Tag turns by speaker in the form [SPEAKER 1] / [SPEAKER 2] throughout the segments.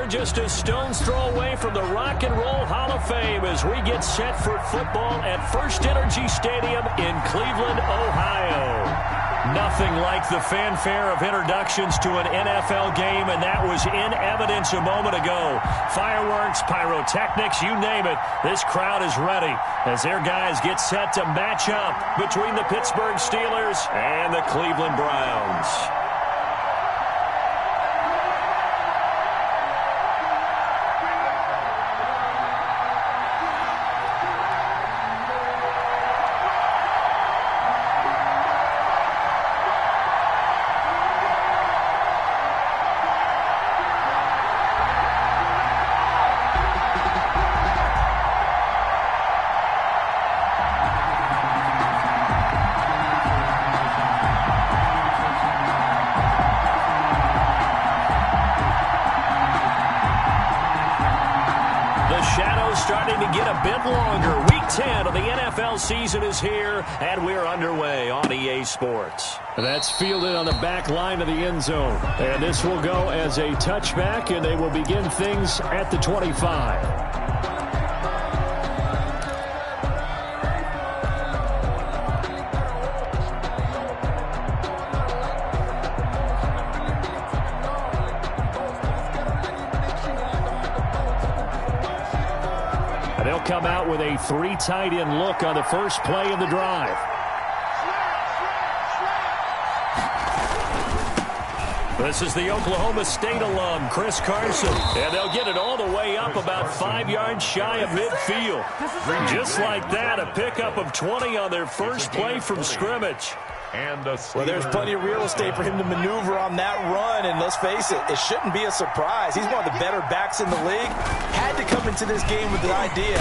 [SPEAKER 1] we're just a stone's throw away from the Rock and Roll Hall of Fame as we get set for football at First Energy Stadium in Cleveland, Ohio. Nothing like the fanfare of introductions to an NFL game, and that was in evidence a moment ago. Fireworks, pyrotechnics, you name it. This crowd is ready as their guys get set to match up between the Pittsburgh Steelers and the Cleveland Browns. Starting to get a bit longer. Week 10 of the NFL season is here, and we're underway on EA Sports. That's fielded on the back line of the end zone. And this will go as a touchback, and they will begin things at the 25. They'll come out with a 3 tight end look on the first play of the drive. This is the Oklahoma State alum, Chris Carson. And they'll get it all the way up about 5 yards shy of midfield. Just like that, a pickup of 20 on their first play from scrimmage.
[SPEAKER 2] Well, there's plenty of real estate for him to maneuver on that run, and let's face it, it shouldn't be a surprise. He's one of the better backs in the league. Had to come into this game with the idea,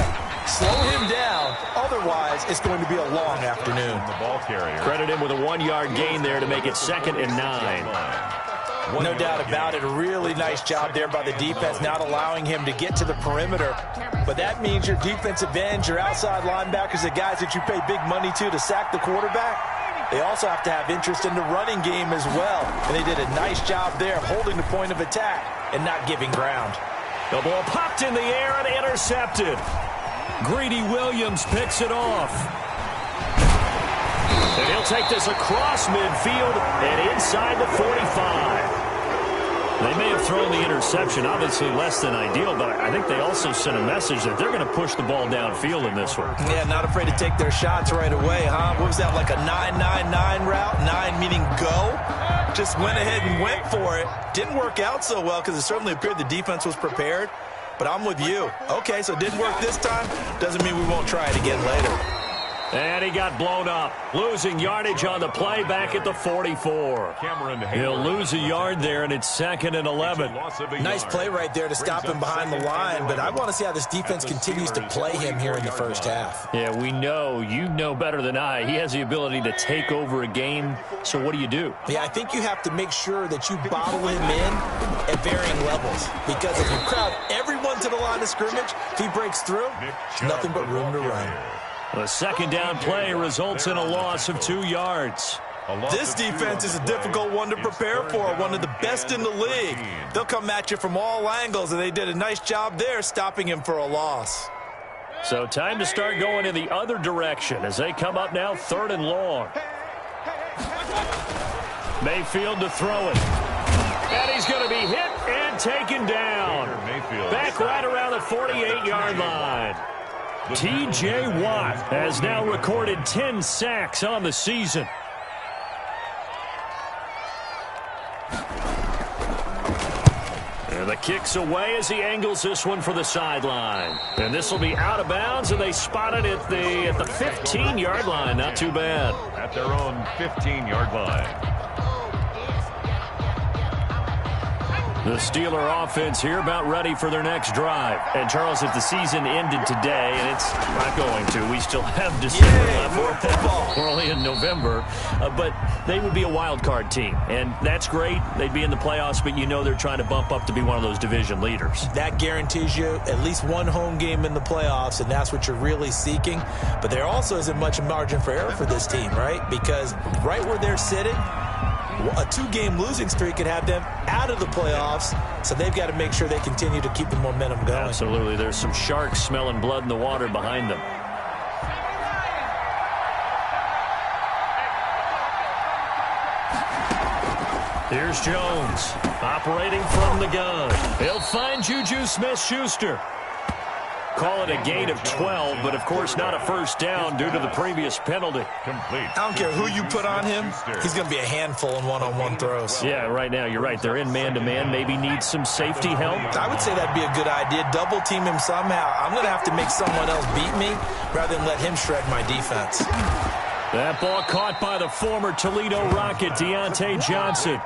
[SPEAKER 2] slow him down, otherwise it's going to be a long afternoon.
[SPEAKER 3] The ball carrier.
[SPEAKER 1] Credit him with a 1-yard gain there to make it 2nd and 9.
[SPEAKER 2] No doubt about it. A really nice job there by the defense, not allowing him to get to the perimeter. But that means your defensive ends, your outside linebackers, the guys that you pay big money to sack the quarterback, they also have to have interest in the running game as well. And they did a nice job there of holding the point of attack and not giving ground.
[SPEAKER 1] The ball popped in the air and intercepted. Greedy Williams picks it off. And he'll take this across midfield and inside the 45. They may have thrown the interception, obviously less than ideal, but I think they also sent a message that they're going to push the ball downfield in this one.
[SPEAKER 2] Yeah, not afraid to take their shots right away, huh? What was that, like a 9-9-9 route? 9 meaning go? Just went ahead and went for it. Didn't work out so well because it certainly appeared the defense was prepared. But I'm with you. Okay, so it didn't work this time. Doesn't mean we won't try it again later.
[SPEAKER 1] And he got blown up, losing yardage on the play back at the 44. He'll lose a yard there, and it's 2nd and 11.
[SPEAKER 2] Nice play right there to stop him behind the line, but I want to see how this defense continues to play him here in the first half.
[SPEAKER 1] Yeah, we know. You know better than I. He has the ability to take over a game, so what do you do?
[SPEAKER 2] Yeah, I think you have to make sure that you bottle him in at varying levels, because if you crowd everyone to the line of scrimmage, if he breaks through, nothing but room to run.
[SPEAKER 1] The 2nd down play results in a loss of 2 yards.
[SPEAKER 2] This defense is a difficult one to prepare for, one of the best in the league. They'll come at you from all angles, and they did a nice job there stopping him for a loss.
[SPEAKER 1] So time to start going in the other direction as they come up now 3rd and long. Mayfield to throw it. And he's going to be hit and taken down. Back right around the 48-yard line. T.J. Watt has now recorded 10 sacks on the season. And the kick's away as he angles this one for the sideline. And this will be out of bounds, and they spot it at the 15-yard line. Not too bad.
[SPEAKER 3] At their own 15-yard line.
[SPEAKER 1] The Steeler offense here about ready for their next drive. And, Charles, if the season ended today, and it's not going to, we still have December left. We're only in November. But they would be a wild card team. And that's great. They'd be in the playoffs, but you know they're trying to bump up to be one of those division leaders.
[SPEAKER 2] That guarantees you at least one home game in the playoffs, and that's what you're really seeking. But there also isn't much margin for error for this team, right? Because right where they're sitting, A 2-game losing streak could have them out of the playoffs, so they've got to make sure they continue to keep the momentum going.
[SPEAKER 1] Absolutely. There's some sharks smelling blood in the water behind them. Here's Jones, operating from the gun. He'll find Juju Smith-Schuster. Call it a gain of 12, but of course not a first down due to the previous penalty.
[SPEAKER 3] Complete.
[SPEAKER 2] I don't care who you put on him, he's going to be a handful in one-on-one throws.
[SPEAKER 1] Yeah, right now, you're right. They're in man-to-man. Maybe need some safety help.
[SPEAKER 2] I would say that'd be a good idea. Double team him somehow. I'm going to have to make someone else beat me rather than let him shred my defense.
[SPEAKER 1] That ball caught by the former Toledo Rocket, Deontay Johnson.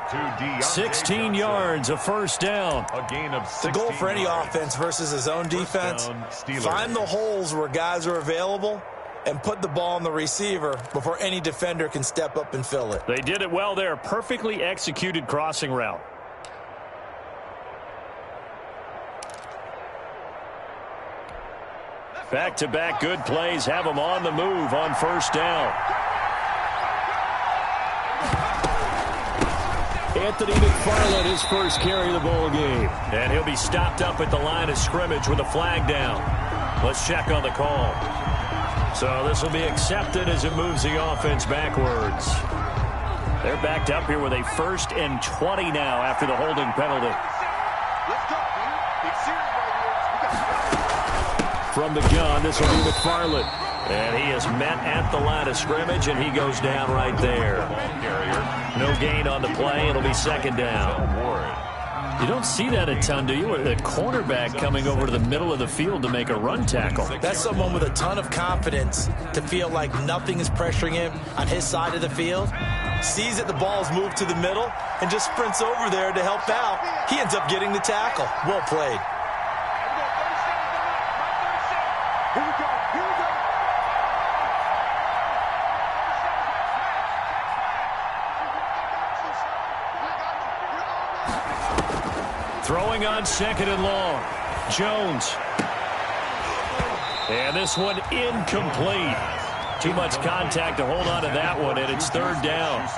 [SPEAKER 1] 16 yards, a first down.
[SPEAKER 3] A gain of 16
[SPEAKER 2] The goal for any
[SPEAKER 3] yards.
[SPEAKER 2] offense versus his own defense, find the holes where guys are available and put the ball on the receiver before any defender can step up and fill it.
[SPEAKER 1] They did it well there. Perfectly executed crossing route. Back-to-back good plays have them on the move on first down. Anthony McFarland, his first carry of the ball game. And he'll be stopped up at the line of scrimmage with a flag down. Let's check on the call. So this will be accepted as it moves the offense backwards. They're backed up here with a 1st and 20 now after the holding penalty. From the gun, this will be McFarland. And he is met at the line of scrimmage, and he goes down right there. No gain on the play. It'll be second down. You don't see that a ton, do you? With a cornerback coming over to the middle of the field to make a run tackle.
[SPEAKER 2] That's someone with a ton of confidence to feel like nothing is pressuring him on his side of the field. Sees that the ball is moved to the middle and just sprints over there to help out. He ends up getting the tackle. Well played.
[SPEAKER 1] Throwing on second and long. Jones. And this one incomplete. Too much contact to hold on to that one, and it's third down.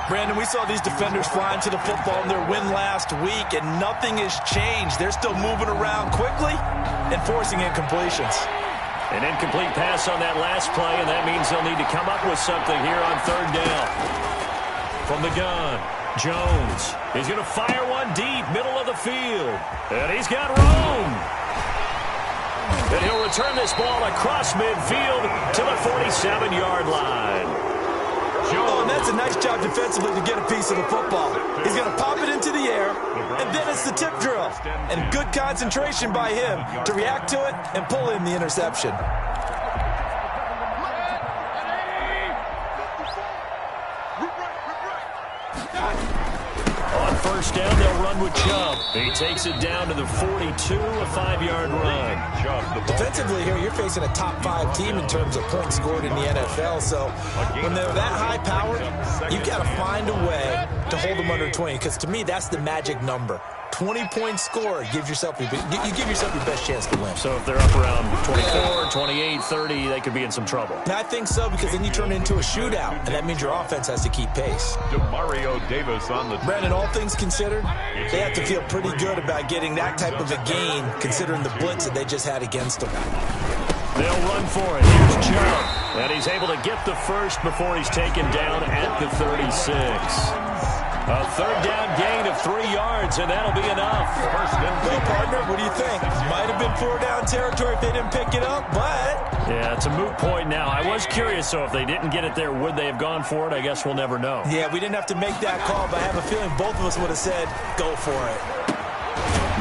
[SPEAKER 2] Brandon, we saw these defenders flying to the football in their win last week, and nothing has changed. They're still moving around quickly and forcing incompletions.
[SPEAKER 1] An incomplete pass on that last play, and that means they'll need to come up with something here on third down. From the gun, Jones. He's going to fire one deep, middle of the field. And he's got room. And he'll return this ball across midfield to the 47-yard line.
[SPEAKER 2] Oh, and that's a nice job defensively to get a piece of the football. He's going to pop it into the air, and then it's the tip drill. And good concentration by him to react to it and pull in the interception.
[SPEAKER 1] On first down, they'll run with Chubb. He takes it down to the 42, a 5-yard run.
[SPEAKER 2] Defensively here, you're facing a top 5 team in terms of points scored in the NFL. So when they're that high-powered, you've got to find a way to hold them under 20. Because to me, that's the magic number. 20-point score gives yourself you give yourself your best chance to win.
[SPEAKER 1] So if they're up around 24, 28, 30, they could be in some trouble.
[SPEAKER 2] And I think so, because then you turn it into a shootout, and that means your offense has to keep pace.
[SPEAKER 3] Demario Davis on the...
[SPEAKER 2] Brandon, all things considered, they have to feel pretty good about getting that type of a gain, considering the blitz that they just had against them.
[SPEAKER 1] They'll run for it. Here's Chubb. And he's able to get the first before he's taken down at the 36. A third down gain of 3 yards, and that'll be enough.
[SPEAKER 2] Well, partner, what do you think? Might have been 4-down territory if they didn't pick it up, but...
[SPEAKER 1] Yeah, it's a moot point now. I was curious, so if they didn't get it there, would they have gone for it? I guess we'll never know.
[SPEAKER 2] Yeah, we didn't have to make that call, but I have a feeling both of us would have said, go for it.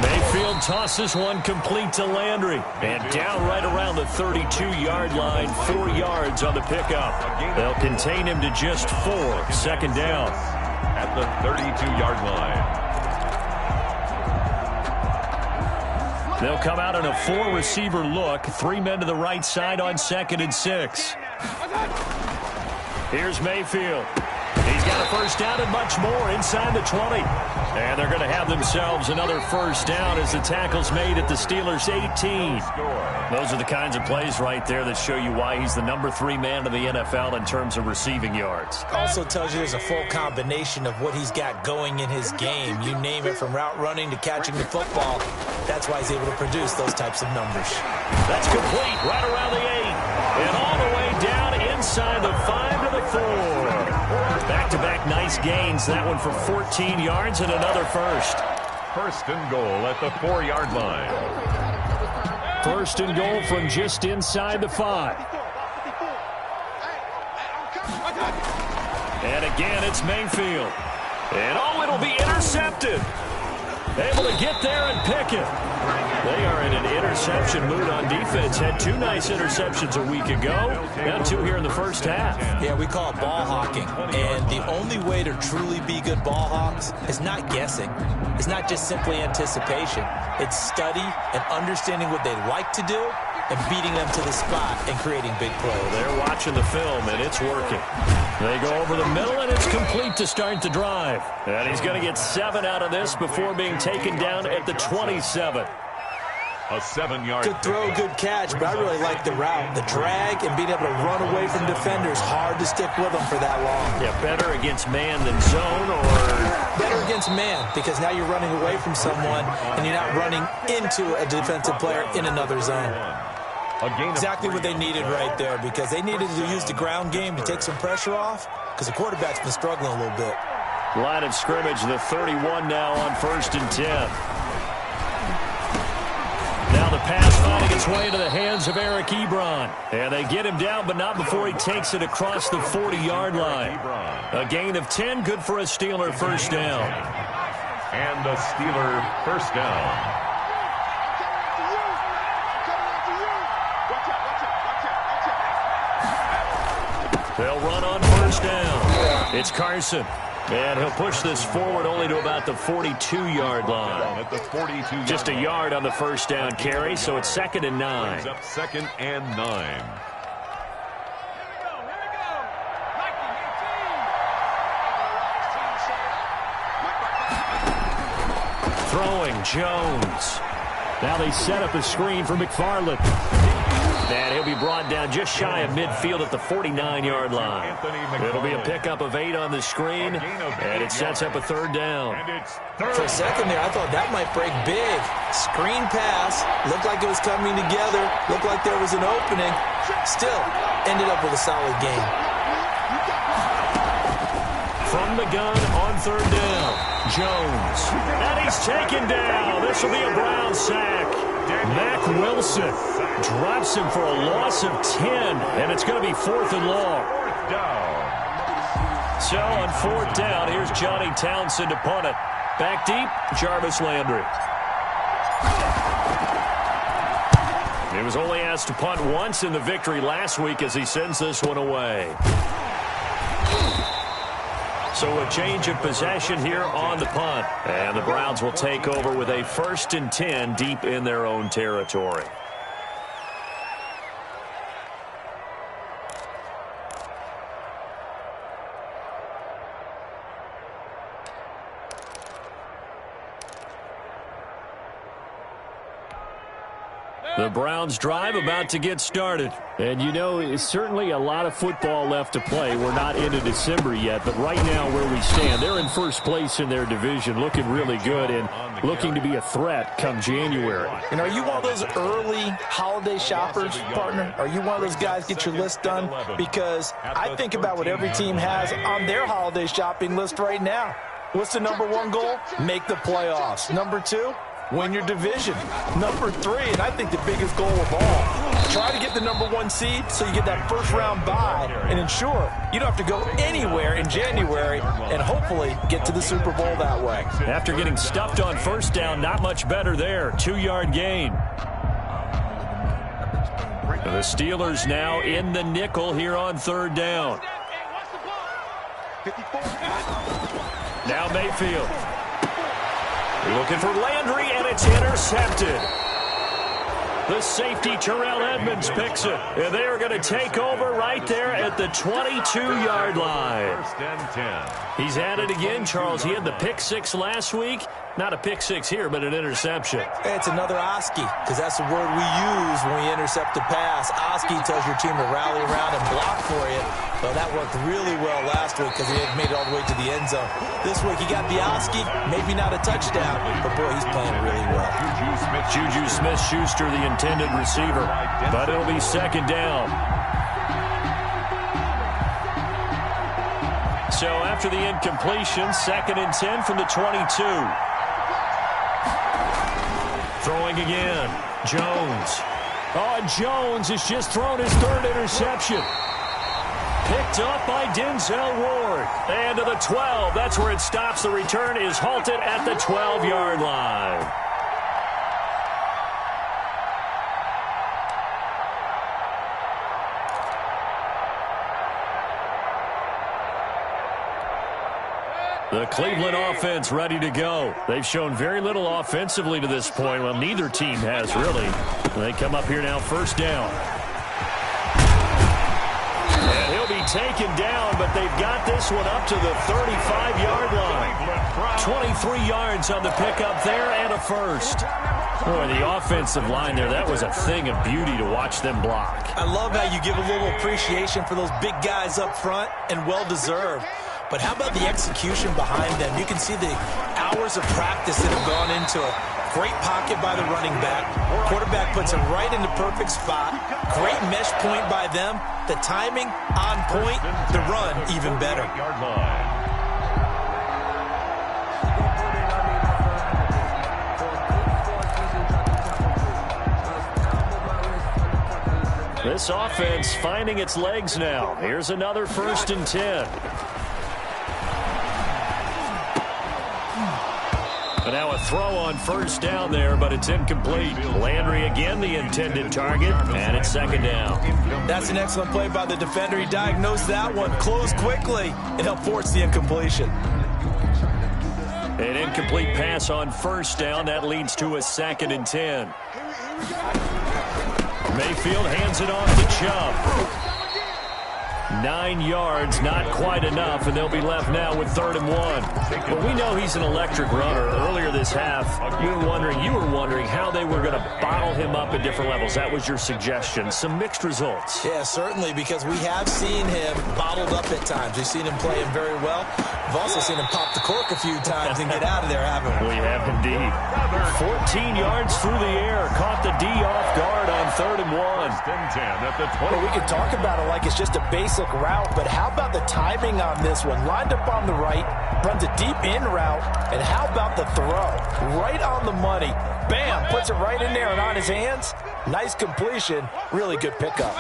[SPEAKER 1] Mayfield tosses one complete to Landry. And down right around the 32-yard line, 4 yards on the pickup. They'll contain him to just 4. Second down.
[SPEAKER 3] At the 32-yard line.
[SPEAKER 1] They'll come out in a 4-receiver look. 3 men to the right side on 2nd and 6. Here's Mayfield. He he's got a first down and much more inside the 20. And they're going to have themselves another first down as the tackle's made at the Steelers' 18. Those are the kinds of plays right there that show you why he's the number 3 man in the NFL in terms of receiving yards.
[SPEAKER 2] Also tells you there's a full combination of what he's got going in his game. You name it, from route running to catching the football. That's why he's able to produce those types of numbers.
[SPEAKER 1] That's complete right around the 8. And all the way down inside the 5 to the 4. Back-to-back nice gains. That one for 14 yards and another first.
[SPEAKER 3] First and goal at the 4-yard line.
[SPEAKER 1] First and goal from just inside the 5. And again, it's Mayfield. And it'll be intercepted. Able to get there and pick it. They are in an interception mood on defense. Had 2 nice interceptions a week ago. Now 2 here in the first half.
[SPEAKER 2] Yeah, we call it ball hawking. And the only way to truly be good ball hawks is not guessing. It's not just simply anticipation. It's study and understanding what they like to do and beating them to the spot and creating big plays.
[SPEAKER 1] They're watching the film, and it's working. They go over the middle, and it's complete to start the drive. And he's going to get 7 out of this before being taken down at the 27.
[SPEAKER 3] A 7-yard.
[SPEAKER 2] Good throw, good catch, but I really like the route. The drag and being able to run away from defenders, hard to stick with them for that long.
[SPEAKER 1] Yeah, better against man than zone, or
[SPEAKER 2] better against man, because now you're running away from someone and you're not running into a defensive player in another zone. Exactly what they needed right there, because they needed to use the ground game to take some pressure off, because the quarterback's been struggling a little bit.
[SPEAKER 1] Line of scrimmage, the 31 now on 1st and 10. Now the pass finding its way into the hands of Eric Ebron. And they get him down, but not before he takes it across the 40-yard line. A gain of 10, good for a Steeler first down.
[SPEAKER 3] And a Steeler first down.
[SPEAKER 1] They'll run on first down. It's Carson. And he'll push this forward only to about the 42-yard line.
[SPEAKER 3] At the 42-yard
[SPEAKER 1] Just a yard on the first down carry, so it's 2nd and 9.
[SPEAKER 3] Brings up 2nd and 9.
[SPEAKER 1] Throwing, Jones. Now they set up a screen for McFarland. And he'll be brought down just shy of midfield at the 49-yard line. It'll be a pickup of 8 on the screen, and it sets up a 3rd down.
[SPEAKER 2] For a second there, I thought that might break big. Screen pass, looked like it was coming together, looked like there was an opening. Still, ended up with a solid game.
[SPEAKER 1] From the gun on 3rd down, Jones. And he's taken down. This will be a Brown sack. Mack Wilson drops him for a loss of 10, and it's going to be 4th and long. So on 4th down, here's Johnny Townsend to punt it. Back deep, Jarvis Landry. He was only asked to punt once in the victory last week as he sends this one away. So a change of possession here on the punt. And the Browns will take over with a 1st and 10 deep in their own territory. The Browns drive about to get started. And you know, it's certainly a lot of football left to play. We're not into December yet, but right now where we stand, they're in first place in their division, looking really good and looking to be a threat come January.
[SPEAKER 2] And are you one of those early holiday shoppers, partner? Are you one of those guys get your list done? Because I think about what every team has on their holiday shopping list right now. What's the number 1 goal? Make the playoffs. Number 2? Win your division. Number 3, and I think the biggest goal of all, try to get the number 1 seed so you get that first-round bye and ensure you don't have to go anywhere in January and hopefully get to the Super Bowl that way.
[SPEAKER 1] After getting stuffed on first down, not much better there. 2-yard gain. The Steelers now in the nickel here on 3rd down. Now Mayfield. Looking for Landry, and it's intercepted. The safety, Terrell Edmonds, picks it. And they are going to take over right there at the 22-yard line.
[SPEAKER 3] First and 10.
[SPEAKER 1] He's at it again, Charles. He had the pick six last week. Not a pick six here, but an interception.
[SPEAKER 2] It's another Oski, because that's the word we use when we intercept a pass. Oski tells your team to rally around and block for you. Well, that worked really well last week because he had made it all the way to the end zone. This week he got the Oski, maybe not a touchdown, but boy, he's playing really well.
[SPEAKER 1] Juju Smith-Schuster, the intended receiver, but it'll be second down. So after the incompletion, second and 10 from the 22. Throwing again, Jones. Oh, Jones has just thrown his third interception. Picked up by Denzel Ward. And to the 12. That's where it stops. The return is halted at the 12-yard line. The Cleveland offense ready to go. They've shown very little offensively to this point. Well, neither team has, really. They come up here now, first down. And he'll be taken down, but they've got this one up to the 35-yard line. 23 yards on the pickup there and a first. Boy, the offensive line there, that was a thing of beauty to watch them block.
[SPEAKER 2] I love how you give a little appreciation for those big guys up front, and well-deserved. But how about the execution behind them? You can see the hours of practice that have gone into it. Great pocket by the running back. Quarterback puts him right in the perfect spot. Great mesh point by them. The timing on point. The run even better.
[SPEAKER 1] This offense finding its legs now. Here's another first and 10. And now a throw on first down there, but it's incomplete. Landry again the intended target, and it's second down.
[SPEAKER 2] That's an excellent play by the defender. He diagnosed that one, closed quickly, and helped force the incompletion.
[SPEAKER 1] An incomplete pass on first down. That leads to a second and 10. Mayfield hands it off to Chubb. 9 yards, not quite enough, and they'll be left now with 3rd and 1. But we know he's an electric runner. Earlier this half, you were wondering how they were going to bottle him up at different levels. That was your suggestion. Some mixed results.
[SPEAKER 2] Yeah, certainly, because we have seen him bottled up at times. We've seen him play him very well. We've also seen him pop the cork a few times and get out of there, haven't we?
[SPEAKER 1] We have indeed. 14 yards through the air. Caught the D off guard on 3rd and 1.
[SPEAKER 2] Well, we could talk about it like it's just a basic route, but how about the timing on this one? Lined up on the right, runs a deep in route, and how about the throw? Right on the money. Bam, puts it right in there and on his hands. Nice completion. Really good pickup.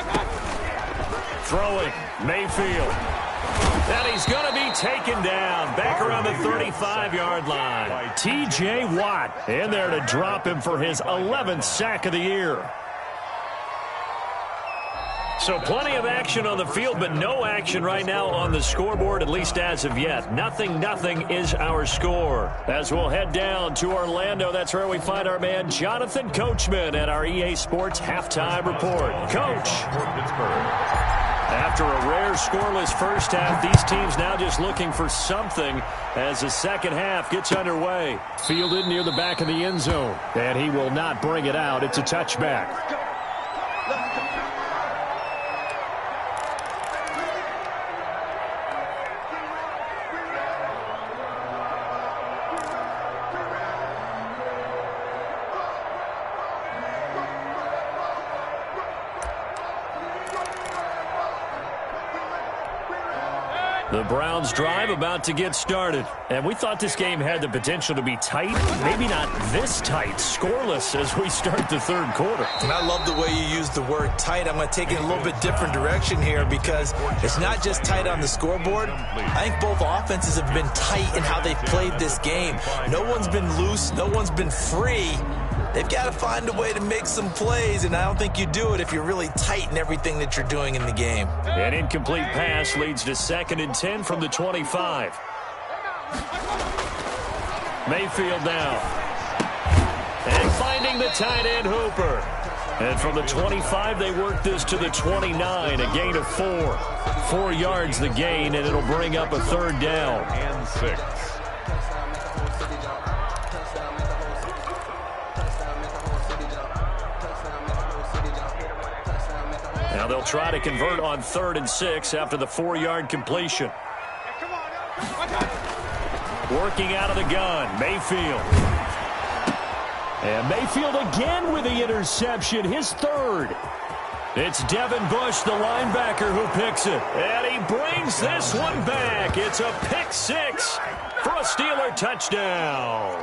[SPEAKER 1] Throwing, Mayfield. And he's going to be taken down. Back around the 35-yard line. T.J. Watt in there to drop him for his 11th sack of the year. So plenty of action on the field, but no action right now on the scoreboard, at least as of yet. 0-0 is our score. As we'll head down to Orlando, that's where we find our man Jonathan Coachman at our EA Sports Halftime Report. Coach. After a rare scoreless first half, these teams now just looking for something as the second half gets underway. Fielded near the back of the end zone, and he will not bring it out. It's a touchback. The Browns drive about to get started. And we thought this game had the potential to be tight. Maybe not this tight, scoreless as we start the third quarter.
[SPEAKER 2] And I love the way you use the word tight. I'm going to take it a little bit different direction here because it's not just tight on the scoreboard. I think both offenses have been tight in how they've played this game. No one's been loose. No one's been free. They've got to find a way to make some plays, and I don't think you do it if you're really tight in everything that you're doing in the game.
[SPEAKER 1] An incomplete pass leads to 2nd and 10 from the 25. Mayfield now. And finding the tight end, Hooper. And from the 25, they work this to the 29, a gain of 4. 4 yards the gain, and it'll bring up a 3rd down.
[SPEAKER 3] And 6.
[SPEAKER 1] Now they'll try to convert on 3rd and 6 after the 4-yard completion. Working out of the gun, Mayfield. And Mayfield again with the interception, his 3rd. It's Devin Bush, the linebacker, who picks it. And he brings this one back. It's a pick 6 for a Steeler touchdown.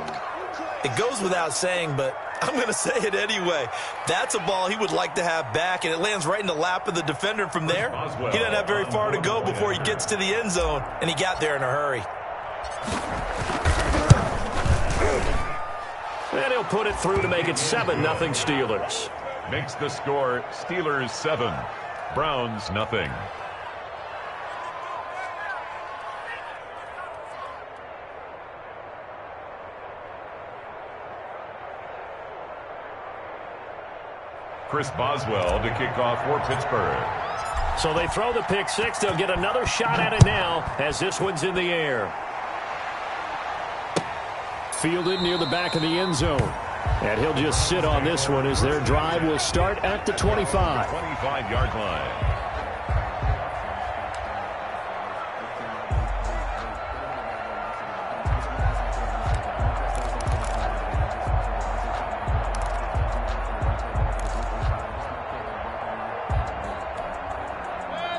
[SPEAKER 2] It goes without saying, but I'm going to say it anyway. That's a ball he would like to have back, and it lands right in the lap of the defender from there. He doesn't have very far to go before he gets to the end zone, and he got there in a hurry.
[SPEAKER 1] And he'll put it through to make it 7-0 Steelers.
[SPEAKER 3] Makes the score Steelers 7, Browns nothing. Chris Boswell to kick off for Pittsburgh.
[SPEAKER 1] So they throw the pick 6. They'll get another shot at it now as this one's in the air. Fielded near the back of the end zone. And he'll just sit on this one as their drive will start at the 25.
[SPEAKER 3] 25-yard line.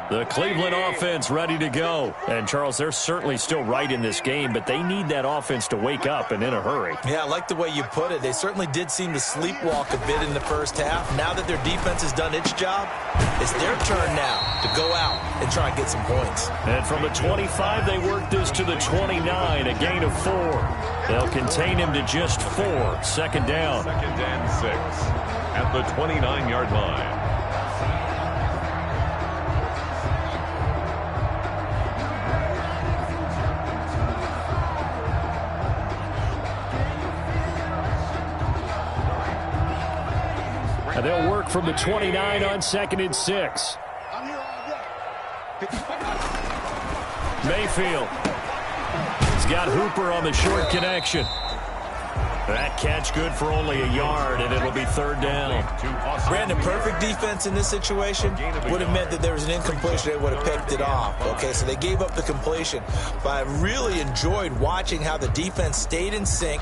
[SPEAKER 1] The Cleveland offense ready to go. And, Charles, they're certainly still right in this game, but they need that offense to wake up and in a hurry.
[SPEAKER 2] Yeah, I like the way you put it. They certainly did seem to sleepwalk a bit in the first half. Now that their defense has done its job, it's their turn now to go out and try and get some points.
[SPEAKER 1] And from the 25, they work this to the 29, a gain of 4. They'll contain him to just 4. 2nd down.
[SPEAKER 3] 2nd and 6 at the 29-yard line.
[SPEAKER 1] And they'll work from the 29 on 2nd and 6. Mayfield. He's got Hooper on the short connection. That catch good for only a yard, and it'll be 3rd down.
[SPEAKER 2] Brandon, perfect defense in this situation would have meant that there was an incompletion. They would have picked it off. Okay, so they gave up the completion. But I really enjoyed watching how the defense stayed in sync,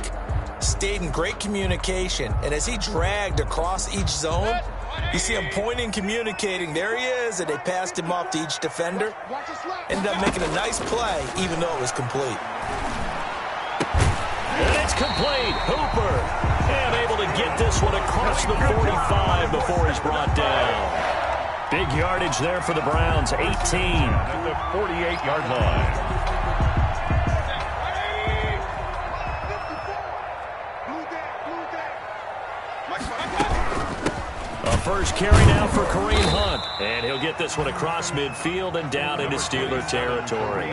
[SPEAKER 2] stayed in great communication, and as he dragged across each zone, you see him pointing, communicating. There he is, and they passed him off to each defender. Ended up making a nice play, even though it was complete.
[SPEAKER 1] And it's complete. Hooper. And able to get this one across the 45 before he's brought down. Big yardage there for the Browns, 18.
[SPEAKER 3] At the 48-yard line.
[SPEAKER 1] First carry now for Kareem Hunt. And he'll get this one across midfield and down into Steeler territory.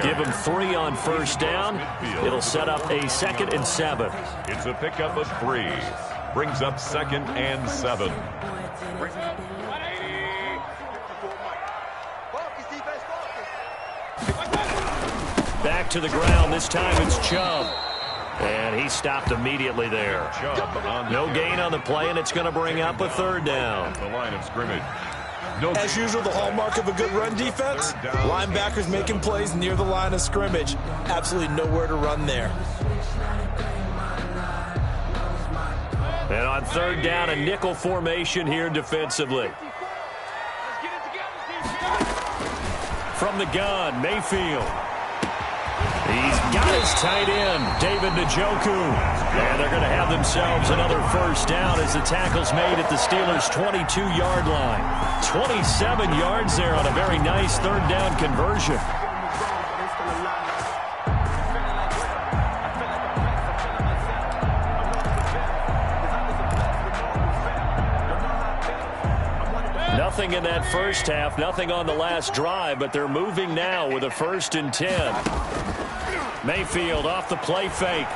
[SPEAKER 1] Give him 3 on 1st down. It'll set up a 2nd and 7.
[SPEAKER 3] It's a pickup of 3. Brings up 2nd and 7.
[SPEAKER 1] Back to the ground. This time it's Chubb. And he stopped immediately there. No gain on the play, and it's going to bring up a 3rd down.
[SPEAKER 3] The line of scrimmage.
[SPEAKER 2] As usual, the hallmark of a good run defense, linebackers making plays near the line of scrimmage. Absolutely nowhere to run there.
[SPEAKER 1] And on 3rd down, a nickel formation here defensively. From the gun, Mayfield. He's got his tight end, David Njoku. And they're going to have themselves another 1st down as the tackle's made at the Steelers' 22-yard line. 27 yards there on a very nice 3rd down conversion. Nothing in that first half, nothing on the last drive, but they're moving now with a 1st and 10. Mayfield off the play fake.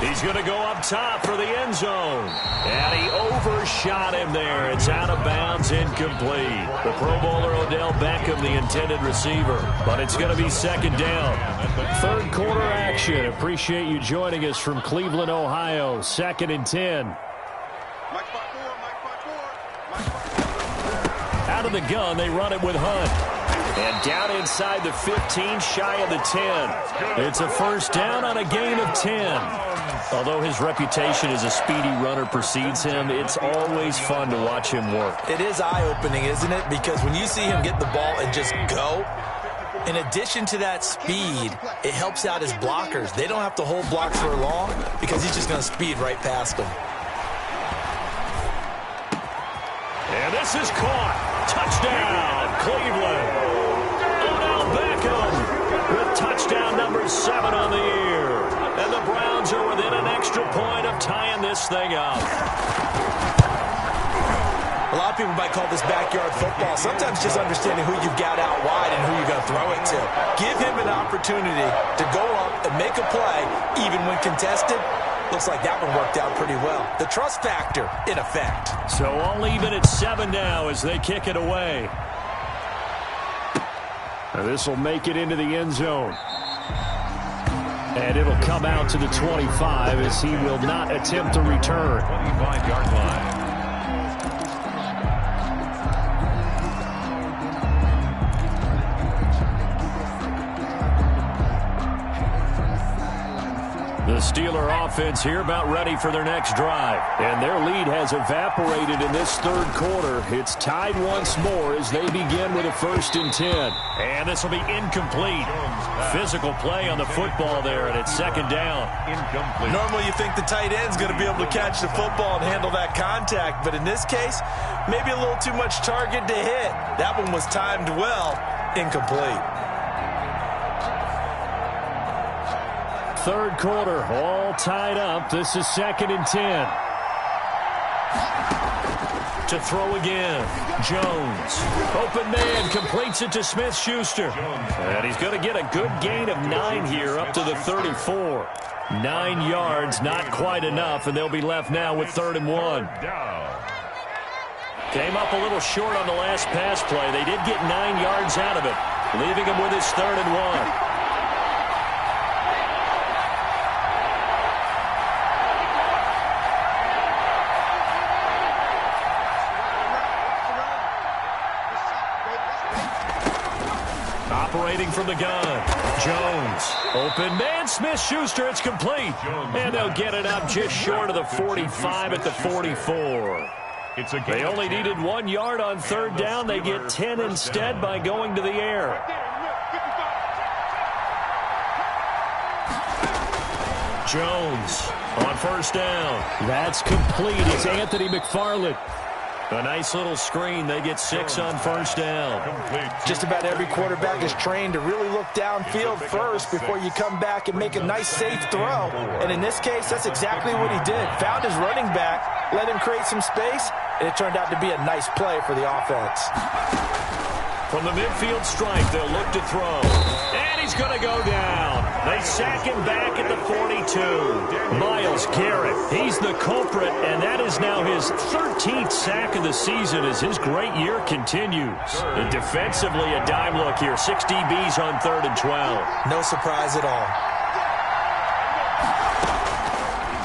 [SPEAKER 1] He's going to go up top for the end zone. And he overshot him there. It's out of bounds, incomplete. The Pro Bowler Odell Beckham, the intended receiver. But it's going to be second down. Third quarter action. Appreciate you joining us from Cleveland, Ohio. 2nd and 10. Out of the gun, they run it with Hunt. And down inside the 15, shy of the 10. It's a first down on a gain of 10. Although his reputation as a speedy runner precedes him, it's always fun to watch him work.
[SPEAKER 2] It is eye-opening, isn't it? Because when you see him get the ball and just go, in addition to that speed, it helps out his blockers. They don't have to hold blocks for long because he's just going to speed right past them.
[SPEAKER 1] And this is caught. Touchdown, Cleveland. Odell Beckham with touchdown number 7 on the year. And the Browns are within an extra point of tying this thing up.
[SPEAKER 2] A lot of people might call this backyard football. Sometimes just understanding who you've got out wide and who you're going to throw it to. Give him an opportunity to go up and make a play, even when contested. Looks like that one worked out pretty well. The trust factor in effect.
[SPEAKER 1] So all even at 7 now as they kick it away. This will make it into the end zone. And it'll come out to the 25 as he will not attempt to return.
[SPEAKER 3] 25-yard line.
[SPEAKER 1] The Steeler offense here about ready for their next drive. And their lead has evaporated in this third quarter. It's tied once more as they begin with a 1st and 10. And this will be incomplete. Physical play on the football there, and it's 2nd down.
[SPEAKER 3] Incomplete.
[SPEAKER 2] Normally you think the tight end's going to be able to catch the football and handle that contact. But in this case, maybe a little too much target to hit. That one was timed well. Incomplete.
[SPEAKER 1] Third quarter, all tied up. This is 2nd and 10. To throw again, Jones. Open man, completes it to Smith-Schuster. And he's going to get a good gain of 9 here up to the 34. 9 yards, not quite enough, and they'll be left now with 3rd and 1. Came up a little short on the last pass play. They did get 9 yards out of it, leaving him with his 3rd and 1. Operating from the gun, Jones. Open man, Smith-Schuster, it's complete. And they'll get it up just short of the 45 at the 44. They only needed 1 yard on 3rd down. They get 10 instead by going to the air. Jones on 1st down. That's complete. It's Anthony McFarland. A nice little screen. They get 6 on 1st down.
[SPEAKER 2] Just about every quarterback is trained to really look downfield first before you come back and make a nice, safe throw. And in this case, that's exactly what he did. Found his running back, let him create some space, and it turned out to be a nice play for the offense.
[SPEAKER 1] From the midfield stripe, they'll look to throw. And he's going to go down. They sack him back at the 42. Myles Garrett, he's the culprit, and that is now his 13th sack of the season as his great year continues. And defensively, a dime look here. 6 DBs on 3rd and 12.
[SPEAKER 2] No surprise at all.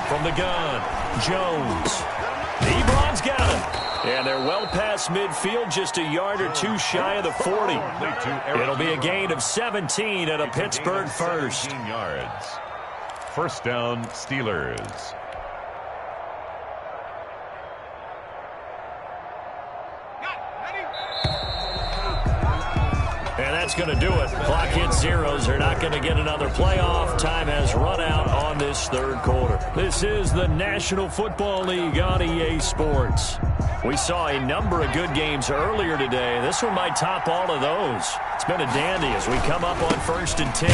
[SPEAKER 1] From the gun, Jones. Ebron's got him. And they're well past midfield, just a yard or 2 shy of the 40. It'll be a gain of 17 and a Pittsburgh first.
[SPEAKER 3] 15 yards. First down, Steelers.
[SPEAKER 1] And that's going to do it. Clock hits zeros. They're not going to get another playoff. Time has run out on this third quarter. This is the National Football League on EA Sports. We saw a number of good games earlier today. This one might top all of those. It's been a dandy as we come up on 1st and 10.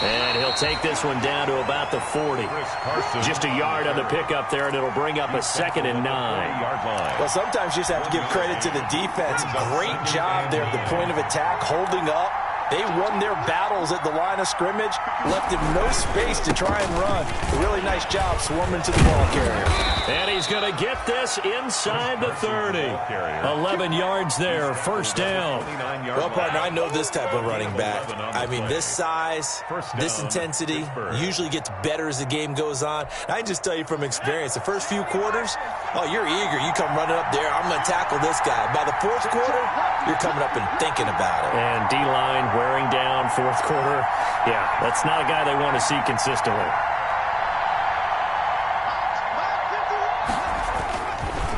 [SPEAKER 1] And he'll take this one down to about the 40. Just a yard on the pickup there, and it'll bring up a 2nd and 9.
[SPEAKER 2] Well, sometimes you just have to give credit to the defense. Great job there at the point of attack, holding up, They won their battles at the line of scrimmage, left him no space to try and run. A really nice job swarming to the ball carrier.
[SPEAKER 1] And he's going to get this inside the 30. 11 yards there, first down.
[SPEAKER 2] Well, partner, I know this type of running back. I mean, this size, this intensity usually gets better as the game goes on. I can just tell you from experience, the first few quarters, oh, you're eager. You come running up there, I'm going to tackle this guy. By the fourth quarter, you're coming up and thinking about it.
[SPEAKER 1] And D-line wearing down fourth quarter. Yeah, that's not a guy they want to see consistently.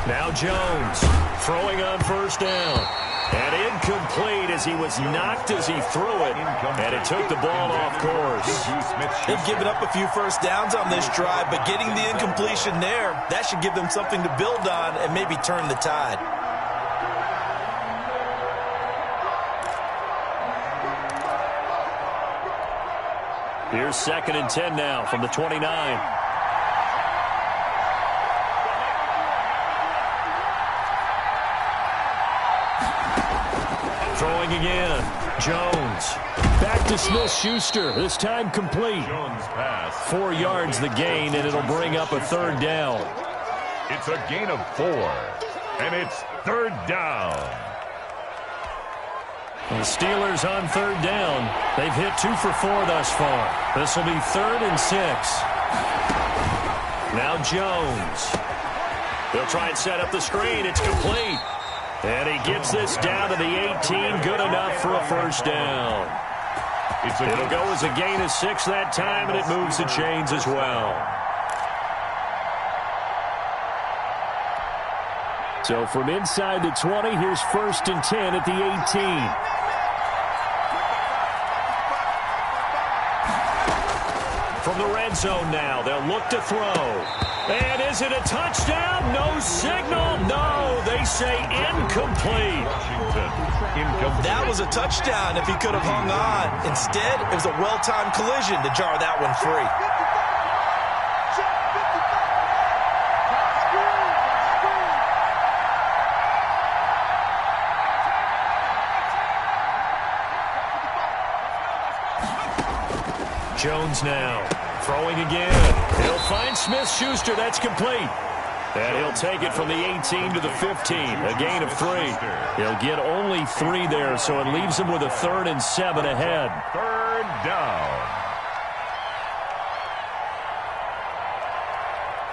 [SPEAKER 1] Now Jones throwing on first down. And incomplete as he was knocked as he threw it. And it took the ball off course.
[SPEAKER 2] They've given up a few first downs on this drive, but getting the incompletion there, that should give them something to build on and maybe turn the tide.
[SPEAKER 1] Here's 2nd and 10 now from the 29. Throwing again. Jones. Back to Smith-Schuster. This time complete. 4 yards the gain, and it'll bring up a 3rd down.
[SPEAKER 3] It's a gain of 4, and it's 3rd down.
[SPEAKER 1] The Steelers on 3rd down. They've hit 2 for 4 thus far. This will be 3rd and 6. Now Jones. They'll try and set up the screen. It's complete. And he gets this down to the 18. Good enough for a first down. It'll go as a gain of 6 that time, and it moves the chains as well. So from inside the 20, here's 1st and 10 at the 18. From the red zone now, they'll look to throw. And is it a touchdown? No signal. No, they say incomplete.
[SPEAKER 2] That was a touchdown if he could have hung on. Instead, it was a well-timed collision to jar that one free.
[SPEAKER 1] Jones now throwing again. He'll find Smith-Schuster. That's complete. And he'll take it from the 18 to the 15. A gain of 3. He'll get only 3 there, so it leaves him with a 3rd and 7 ahead.
[SPEAKER 3] 3rd down.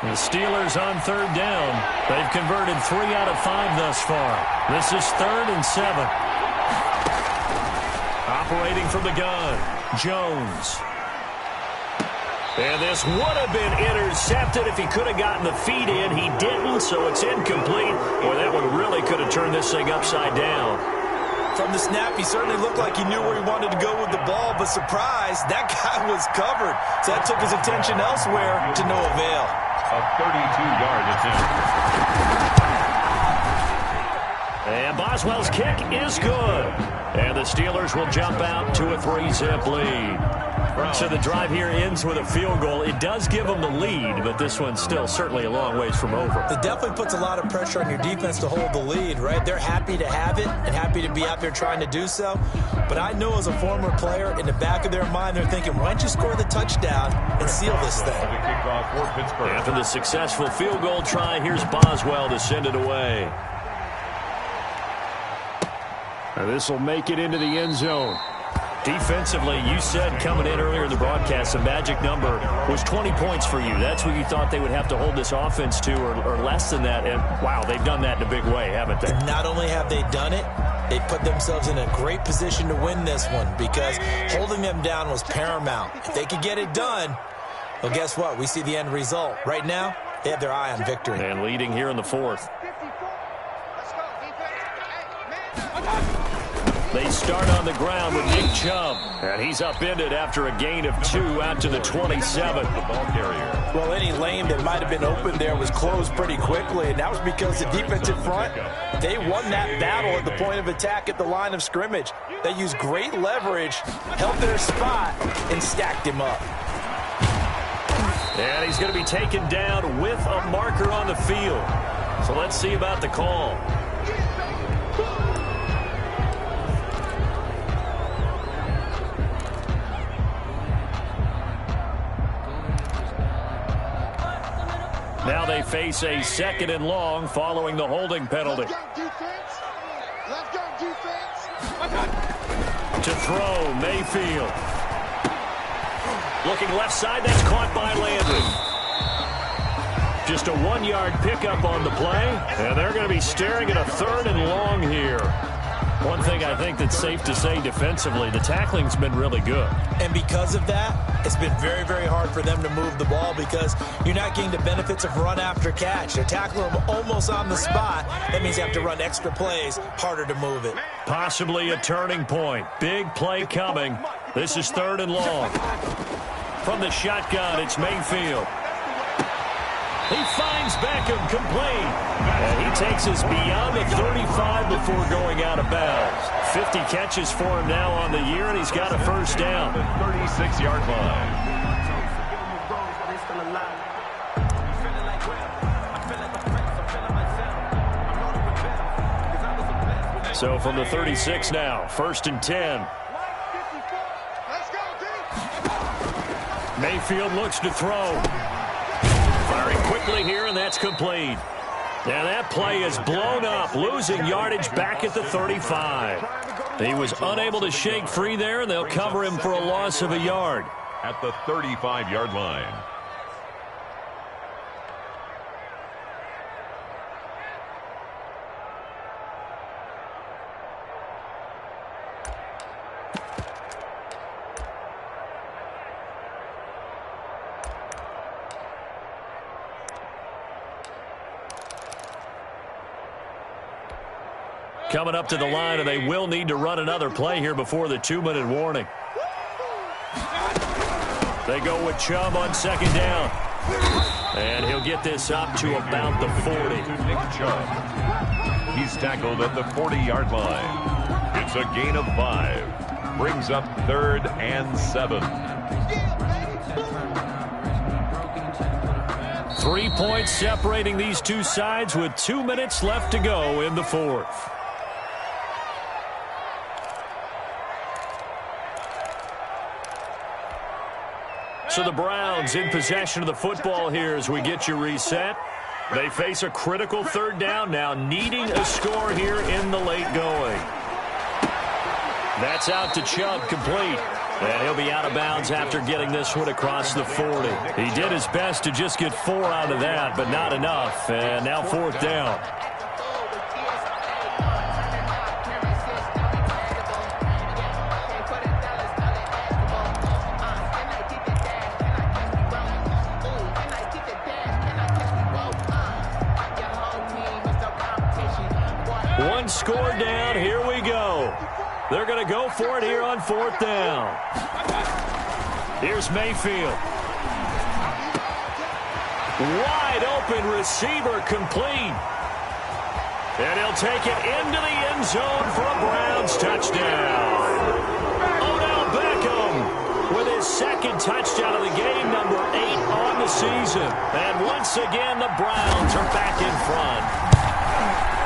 [SPEAKER 1] The Steelers on 3rd down. They've converted 3 out of 5 thus far. This is 3rd and 7. Operating from the gun, Jones. And this would have been intercepted if he could have gotten the feet in. He didn't, so it's incomplete. Boy, that one really could have turned this thing upside down.
[SPEAKER 2] From the snap, he certainly looked like he knew where he wanted to go with the ball, but surprise, that guy was covered. So that took his attention elsewhere to no avail.
[SPEAKER 3] A 32-yard attempt.
[SPEAKER 1] And Boswell's kick is good. And the Steelers will jump out to a 3-zip lead. So the drive here ends with a field goal. It does give them the lead, but this one's still certainly a long ways from over.
[SPEAKER 2] It definitely puts a lot of pressure on your defense to hold the lead, right? They're happy to have it and happy to be out there trying to do so. But I know as a former player, in the back of their mind, they're thinking, why don't you score the touchdown and seal this thing?
[SPEAKER 1] After the successful field goal try, here's Boswell to send it away. Now this will make it into the end zone. Defensively, you said coming in earlier in the broadcast, the magic number was 20 points for you. That's what you thought they would have to hold this offense to, or less than that. And, wow, they've done that in a big way, haven't they?
[SPEAKER 2] And not only have they done it, they put themselves in a great position to win this one because holding them down was paramount. If they could get it done, well, guess what? We see the end result. Right now, they have their eye on victory.
[SPEAKER 1] And leading here in the 4th. They start on the ground with Nick Chubb. And he's upended after a gain of 2 out to the 27.
[SPEAKER 3] The ball carrier.
[SPEAKER 2] Well, any lane that might have been open there was closed pretty quickly, and that was because the defensive front, they won that battle at the point of attack at the line of scrimmage. They used great leverage, held their spot, and stacked him up.
[SPEAKER 1] And he's going to be taken down with a marker on the field. So let's see about the call. face a 2nd and long following the holding penalty.
[SPEAKER 4] Let's go, defense. Let's go, defense.
[SPEAKER 1] To throw, Mayfield. Looking left side, that's caught by Landry. Just a 1-yard pickup on the play, and they're going to be staring at a 3rd and long here. One thing I think that's safe to say defensively, the tackling's been really good.
[SPEAKER 2] And because of that, it's been very, very hard for them to move the ball because you're not getting the benefits of run after catch. They're tackling them almost on the spot. That means you have to run extra plays, harder to move it.
[SPEAKER 1] Possibly a turning point. Big play coming. This is 3rd and long. From the shotgun, it's Mayfield. He finds Beckham complete. And he takes us beyond the 35 before going out of bounds. 50 catches for him now on the year, and he's got a 1st down.
[SPEAKER 3] The 36-yard line.
[SPEAKER 1] So from the 36 now, 1st and 10. Mayfield looks to throw. Firing quickly here, and that's complete. Now that play is blown up, losing yardage back at the 35. He was unable to shake free there, and they'll cover him for a loss of a yard.
[SPEAKER 3] At the 35-yard line.
[SPEAKER 1] Coming up to the line, and they will need to run another play here before the 2-minute warning. They go with Chubb on 2nd down. And he'll get this up to about the 40.
[SPEAKER 3] Nick Chubb. He's tackled at the 40-yard line. It's a gain of 5. Brings up 3rd and 7.
[SPEAKER 1] 3 points separating these two sides with 2 minutes left to go in the 4th. So the Browns in possession of the football here as we get you reset. They face a critical 3rd down now, needing a score here in the late going. That's out to Chubb, complete. And he'll be out of bounds after getting this one across the 40. He did his best to just get 4 out of that, but not enough. And now 4th down. One score down. Here we go. They're going to go for it here on 4th down. Here's Mayfield. Wide open receiver, complete. And he'll take it into the end zone for a Browns touchdown. Odell Beckham with his 2nd touchdown of the game, number 8 on the season. And once again, the Browns are back in front.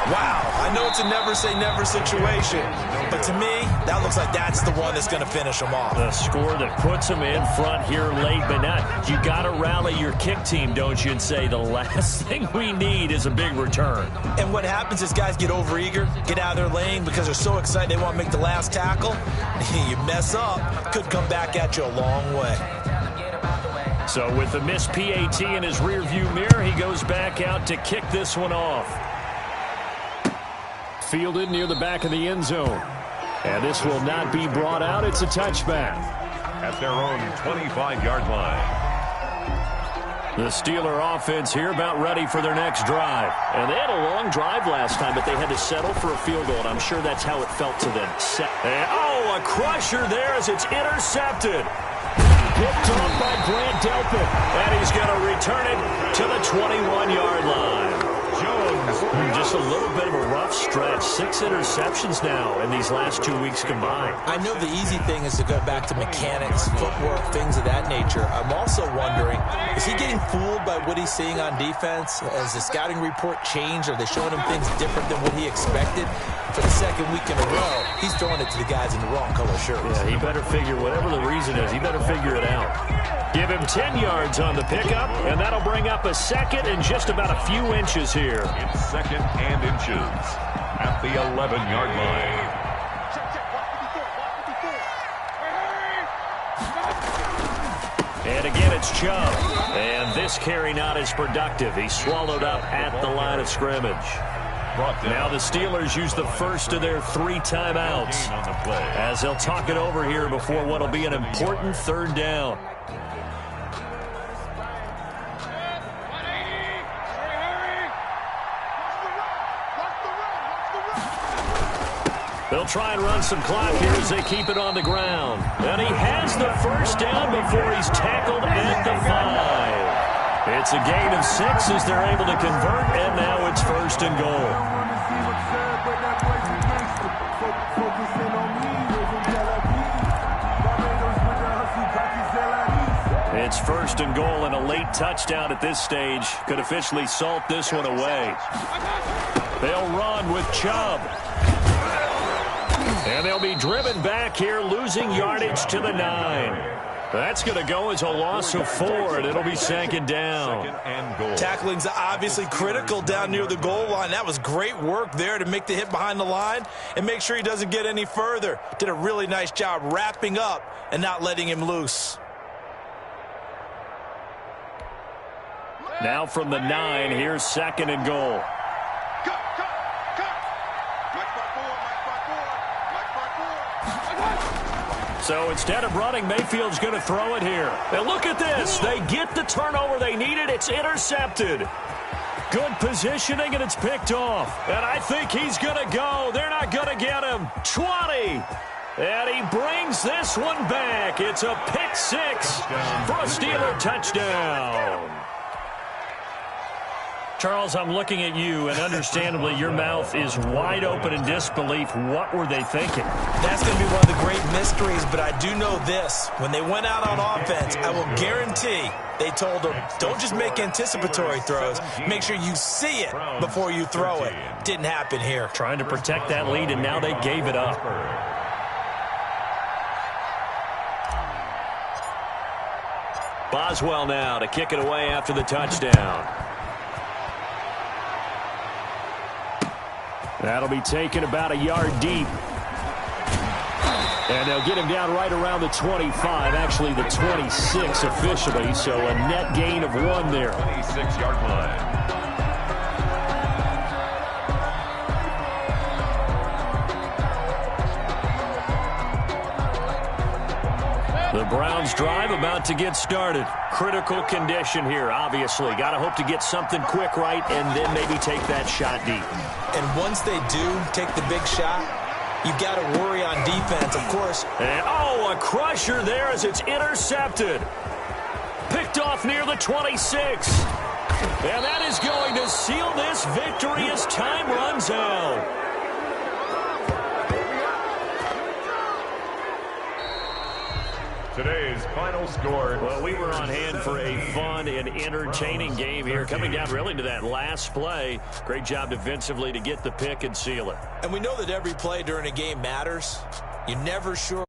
[SPEAKER 2] Wow, I know it's a never-say-never situation, but to me, that looks like that's the one that's going to finish them off.
[SPEAKER 1] The score that puts them in front here late, but not. You got to rally your kick team, don't you, and say the last thing we need is a big return.
[SPEAKER 2] And what happens is guys get overeager, get out of their lane because they're so excited they want to make the last tackle. You mess up, could come back at you a long way.
[SPEAKER 1] So with the missed PAT in his rearview mirror, he goes back out to kick this one off. Fielded near the back of the end zone. And this will not be brought out. It's a touchback.
[SPEAKER 3] At their own 25-yard line.
[SPEAKER 1] The Steeler offense here about ready for their next drive. And they had a long drive last time, but they had to settle for a field goal, and I'm sure that's how it felt to them. A crusher there as it's intercepted. Picked off by Grant Delpit. And he's going to return it to the 21-yard line.
[SPEAKER 3] Jones
[SPEAKER 1] Just a little bit of a rough stretch. 6 interceptions now in these last 2 weeks combined.
[SPEAKER 2] I know the easy thing is to go back to mechanics, footwork, things of that nature. I'm also wondering, is he getting fooled by what he's seeing on defense? Has the scouting report changed? Are they showing him things different than what he expected? For the second week in a row, he's throwing it to the guys in the wrong color shirts.
[SPEAKER 1] Yeah, he better figure, whatever the reason is, he better figure it out. Give him 10 yards on the pickup, and that'll bring up a second and just about a few inches here.
[SPEAKER 3] It's second and inches at the 11-yard line.
[SPEAKER 1] And again, it's Chubb. And this carry not as productive. He's swallowed up at the line of scrimmage. Now the Steelers use the first of their 3 timeouts as they'll talk it over here before what will be an important 3rd down. They'll try and run some clock here as they keep it on the ground. And he has the first down before he's tackled at the 5. It's a gain of 6 as they're able to convert, and now it's 1st and goal. It's 1st and goal, and a late touchdown at this stage could officially salt this one away. They'll run with Chubb. And they'll be driven back here, losing yardage to the 9. That's going to go as a loss of 4, and it'll be 2nd down.
[SPEAKER 2] Tackling's obviously critical down near the goal line. That was great work there to make the hit behind the line and make sure he doesn't get any further. Did a really nice job wrapping up and not letting him loose.
[SPEAKER 1] Now from the 9, here's 2nd and goal. So instead of running, Mayfield's going to throw it here. And look at this. They get the turnover they needed. It's intercepted. Good positioning, and it's picked off. And I think he's going to go. They're not going to get him. 20. And he brings this one back. It's a pick 6 for a Steeler touchdown. Charles, I'm looking at you, and understandably, your mouth is wide open in disbelief. What were they thinking?
[SPEAKER 2] That's going to be one of the great mysteries, but I do know this. When they went out on offense, I will guarantee they told them, don't just make anticipatory throws. Make sure you see it before you throw it. Didn't happen here.
[SPEAKER 1] Trying to protect that lead, and now they gave it up. Boswell now to kick it away after the touchdown. That'll be taken about a yard deep. And they'll get him down right around the 25, actually the 26 officially, so a net gain of 1 there.
[SPEAKER 3] 26-yard line.
[SPEAKER 1] The Browns drive about to get started. Critical condition here, obviously. Got to hope to get something quick right and then maybe take that shot deep.
[SPEAKER 2] And once they do take the big shot, you've got to worry on defense, of course.
[SPEAKER 1] And, a crusher there as it's intercepted. Picked off near the 26. And that is going to seal this victory as time runs out.
[SPEAKER 3] Today's final score.
[SPEAKER 1] Well, we were on hand for a fun and entertaining game here. Coming down really to that last play. Great job defensively to get the pick and seal it.
[SPEAKER 2] And we know that every play during a game matters. You're never sure.